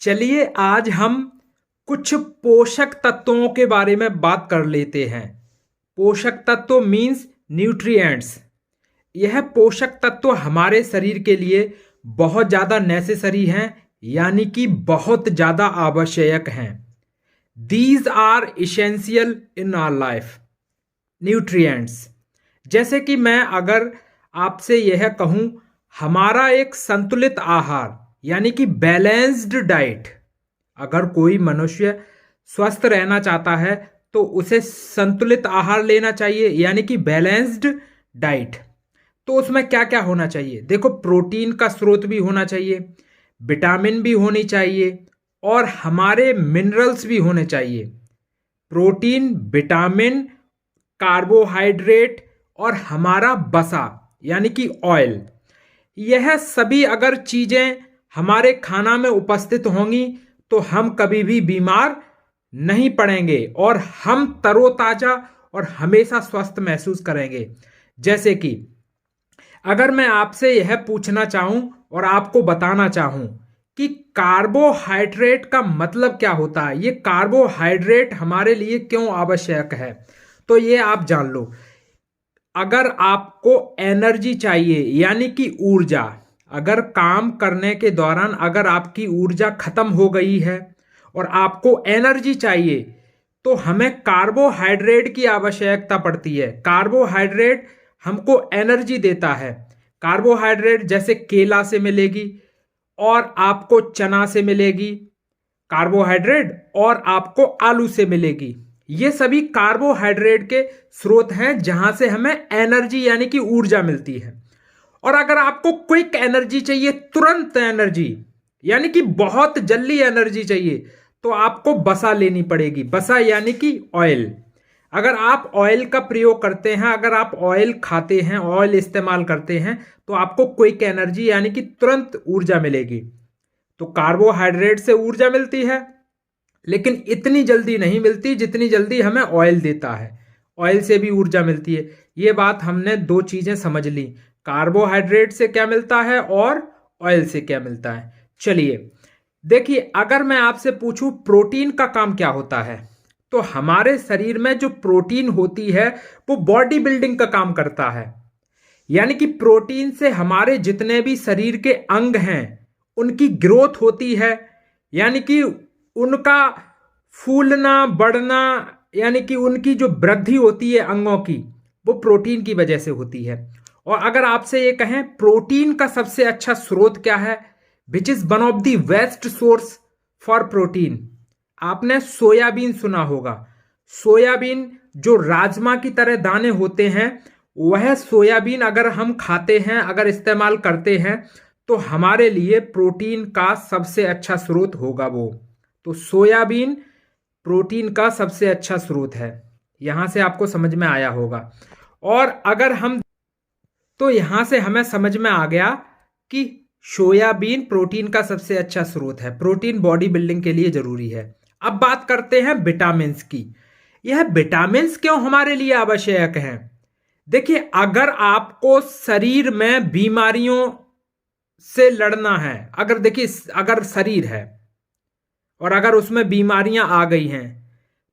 चलिए आज हम कुछ पोषक तत्वों के बारे में बात कर लेते हैं। पोषक तत्व मीन्स न्यूट्रिएंट्स। यह पोषक तत्व हमारे शरीर के लिए बहुत ज़्यादा नेसेसरी हैं, यानी कि बहुत ज़्यादा आवश्यक हैं। These are essential in our life. Nutrients जैसे कि मैं अगर आपसे यह कहूँ, हमारा एक संतुलित आहार यानी कि बैलेंस्ड डाइट। अगर कोई मनुष्य स्वस्थ रहना चाहता है तो उसे संतुलित आहार लेना चाहिए, यानी कि बैलेंस्ड डाइट। तो उसमें क्या क्या होना चाहिए? देखो, प्रोटीन का स्रोत भी होना चाहिए, विटामिन भी होनी चाहिए और हमारे मिनरल्स भी होने चाहिए। प्रोटीन, विटामिन, कार्बोहाइड्रेट और हमारा वसा यानी कि ऑयल, यह सभी अगर चीजें हमारे खाना में उपस्थित होंगी तो हम कभी भी बीमार नहीं पड़ेंगे और हम तरोताजा और हमेशा स्वस्थ महसूस करेंगे। जैसे कि अगर मैं आपसे यह पूछना चाहूं और आपको बताना चाहूं कि कार्बोहाइड्रेट का मतलब क्या होता है, ये कार्बोहाइड्रेट हमारे लिए क्यों आवश्यक है, तो ये आप जान लो। अगर आपको एनर्जी चाहिए यानी कि ऊर्जा, अगर काम करने के दौरान अगर आपकी ऊर्जा खत्म हो गई है और आपको एनर्जी चाहिए तो हमें कार्बोहाइड्रेट की आवश्यकता पड़ती है। कार्बोहाइड्रेट हमको एनर्जी देता है। कार्बोहाइड्रेट जैसे केला से मिलेगी और आपको चना से मिलेगी कार्बोहाइड्रेट, और आपको आलू से मिलेगी। ये सभी कार्बोहाइड्रेट के स्रोत हैं जहां से हमें एनर्जी यानी कि ऊर्जा मिलती है। और अगर आपको क्विक एनर्जी चाहिए, तुरंत एनर्जी यानी कि बहुत जल्दी एनर्जी चाहिए, तो आपको वसा लेनी पड़ेगी। वसा यानी कि ऑयल। अगर आप ऑयल का प्रयोग करते हैं, अगर आप ऑयल खाते हैं, ऑयल इस्तेमाल करते हैं, तो आपको क्विक एनर्जी यानी कि तुरंत ऊर्जा मिलेगी। तो कार्बोहाइड्रेट से ऊर्जा मिलती है, लेकिन इतनी जल्दी नहीं मिलती जितनी जल्दी हमें ऑयल देता है। ऑयल से भी ऊर्जा मिलती है। ये बात हमने दो चीजें समझ ली, कार्बोहाइड्रेट से क्या मिलता है और ऑयल से क्या मिलता है। चलिए देखिए, अगर मैं आपसे पूछूं प्रोटीन का काम क्या होता है, तो हमारे शरीर में जो प्रोटीन होती है वो बॉडी बिल्डिंग का काम करता है। यानी कि प्रोटीन से हमारे जितने भी शरीर के अंग हैं उनकी ग्रोथ होती है, यानी कि उनका फूलना बढ़ना, यानी कि उनकी जो वृद्धि होती है अंगों की, वो प्रोटीन की वजह से होती है। और अगर आपसे ये कहें प्रोटीन का सबसे अच्छा स्रोत क्या है, which is one of the best source for protein, आपने सोयाबीन सुना होगा। सोयाबीन जो राजमा की तरह दाने होते हैं, वह सोयाबीन अगर हम खाते हैं, अगर इस्तेमाल करते हैं, तो हमारे लिए प्रोटीन का सबसे अच्छा स्रोत होगा वो। तो सोयाबीन प्रोटीन का सबसे अच्छा स्रोत है। यहां से आपको समझ में आया होगा। और अगर हम, तो यहां से हमें समझ में आ गया कि सोयाबीन प्रोटीन का सबसे अच्छा स्रोत है। प्रोटीन बॉडी बिल्डिंग के लिए जरूरी है। अब बात करते हैं विटामिन की। यह विटामिन क्यों हमारे लिए आवश्यक हैं? देखिए, अगर आपको शरीर में बीमारियों से लड़ना है, अगर देखिए अगर शरीर है और अगर उसमें बीमारियां आ गई हैं,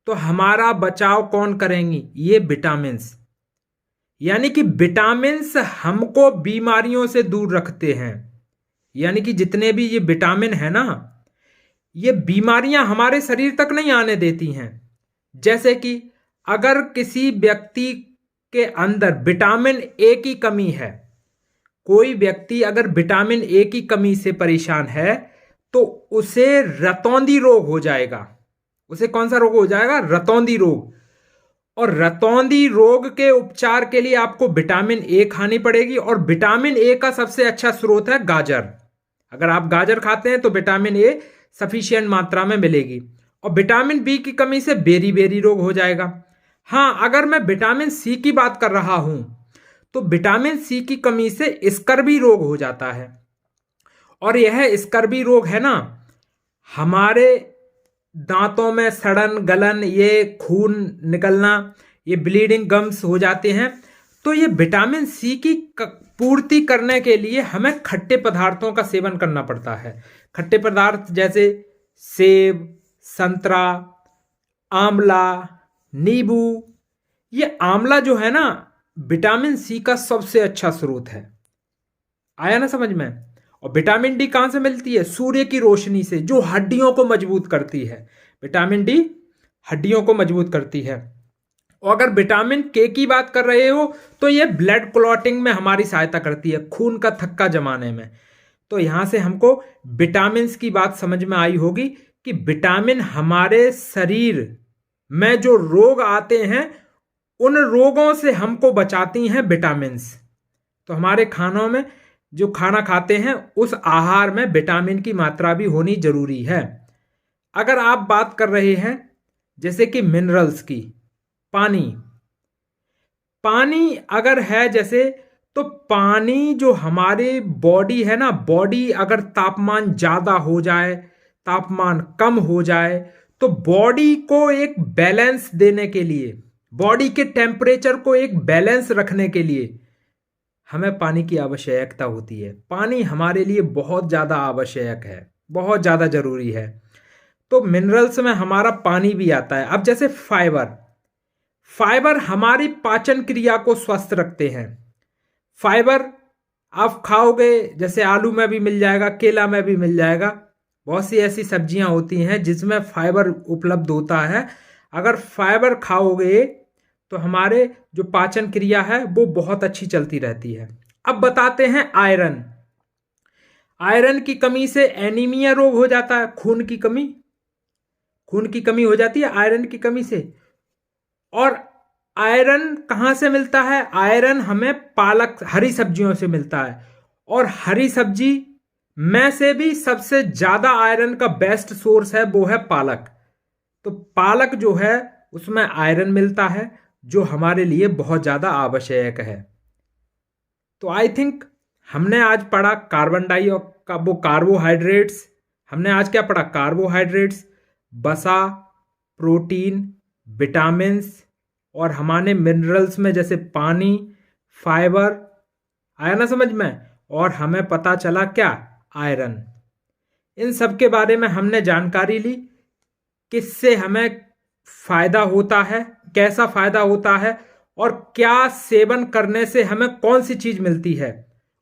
तो हमारा बचाव कौन करेंगी? ये विटामिन्स। यानी कि विटामिन्स हमको बीमारियों से दूर रखते हैं। यानी कि जितने भी ये विटामिन है ना, ये बीमारियां हमारे शरीर तक नहीं आने देती हैं। जैसे कि अगर किसी व्यक्ति के अंदर विटामिन ए की कमी है, कोई व्यक्ति अगर विटामिन ए की कमी से परेशान है, तो उसे रतौंधी रोग हो जाएगा। उसे कौन सा रोग हो जाएगा? रतौंधी रोग। और रतौंधी रोग के उपचार के लिए आपको विटामिन ए खानी पड़ेगी। और विटामिन ए का सबसे अच्छा स्रोत है गाजर। अगर आप गाजर खाते हैं तो विटामिन ए सफिशिएंट मात्रा में मिलेगी। और विटामिन बी की कमी से बेरी बेरी रोग हो जाएगा। हाँ, अगर मैं विटामिन सी की बात कर रहा हूं, तो विटामिन सी की कमी से स्कर्वी रोग हो जाता है। और यह स्कर्वी रोग है ना, हमारे दांतों में सड़न गलन, ये खून निकलना, ये ब्लीडिंग गम्स हो जाते हैं। तो ये विटामिन सी की पूर्ति करने के लिए हमें खट्टे पदार्थों का सेवन करना पड़ता है। खट्टे पदार्थ जैसे सेब, संतरा, आंवला, नींबू। ये आंवला जो है ना, विटामिन सी का सबसे अच्छा स्रोत है। आया ना समझ में? और विटामिन डी कहां से मिलती है? सूर्य की रोशनी से, जो हड्डियों को मजबूत करती है। विटामिन डी हड्डियों को मजबूत करती है। और अगर विटामिन के की बात कर रहे हो तो ये ब्लड क्लॉटिंग में हमारी सहायता करती है, खून का थक्का जमाने में। तो यहां से हमको विटामिन की बात समझ में आई होगी कि विटामिन हमारे शरीर में जो रोग आते हैं उन रोगों से हमको बचाती हैं विटामिन। तो हमारे खानों में जो खाना खाते हैं उस आहार में विटामिन की मात्रा भी होनी जरूरी है। अगर आप बात कर रहे हैं जैसे कि मिनरल्स की, पानी, पानी अगर है जैसे, तो पानी जो हमारे बॉडी है ना, बॉडी अगर तापमान ज्यादा हो जाए, तापमान कम हो जाए, तो बॉडी को एक बैलेंस देने के लिए, बॉडी के टेम्परेचर को एक बैलेंस रखने के लिए हमें पानी की आवश्यकता होती है। पानी हमारे लिए बहुत ज़्यादा आवश्यक है, बहुत ज़्यादा जरूरी है। तो मिनरल्स में हमारा पानी भी आता है। अब जैसे फाइबर, फाइबर हमारी पाचन क्रिया को स्वस्थ रखते हैं। फाइबर आप खाओगे, जैसे आलू में भी मिल जाएगा, केला में भी मिल जाएगा, बहुत सी ऐसी सब्जियां होती हैं जिसमें फाइबर उपलब्ध होता है। अगर फाइबर खाओगे तो हमारे जो पाचन क्रिया है वो बहुत अच्छी चलती रहती है। अब बताते हैं आयरन। आयरन की कमी से एनीमिया रोग हो जाता है, खून की कमी, खून की कमी हो जाती है आयरन की कमी से। और आयरन कहां से मिलता है? आयरन हमें पालक, हरी सब्जियों से मिलता है। और हरी सब्जी में से भी सबसे ज्यादा आयरन का बेस्ट सोर्स है वो है पालक। तो पालक जो है उसमें आयरन मिलता है जो हमारे लिए बहुत ज्यादा आवश्यक है। तो आई थिंक हमने आज पढ़ा वो कार्बोहाइड्रेट्स। हमने आज क्या पढ़ा? कार्बोहाइड्रेट्स, वसा, प्रोटीन, विटामिन्स और हमारे मिनरल्स में जैसे पानी, फाइबर। आया ना समझ में? और हमें पता चला क्या? आयरन। इन सब के बारे में हमने जानकारी ली, किससे हमें फायदा होता है, कैसा फायदा होता है और क्या सेवन करने से हमें कौन सी चीज मिलती है।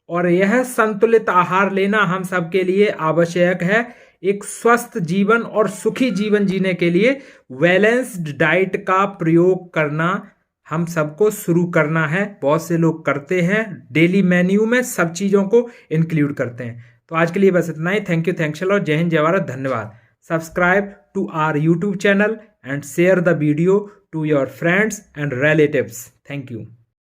और यह संतुलित आहार लेना हम सबके लिए आवश्यक है। एक स्वस्थ जीवन और सुखी जीवन जीने के लिए बैलेंस्ड डाइट का प्रयोग करना हम सबको शुरू करना है। बहुत से लोग करते हैं, डेली मेन्यू में सब चीज़ों को इंक्लूड करते हैं। तो आज के लिए बस इतना ही। Thank you, thanks a lot. जय हिंद, जय भारत, धन्यवाद। Subscribe to our YouTube channel and share the video to your friends and relatives. Thank you.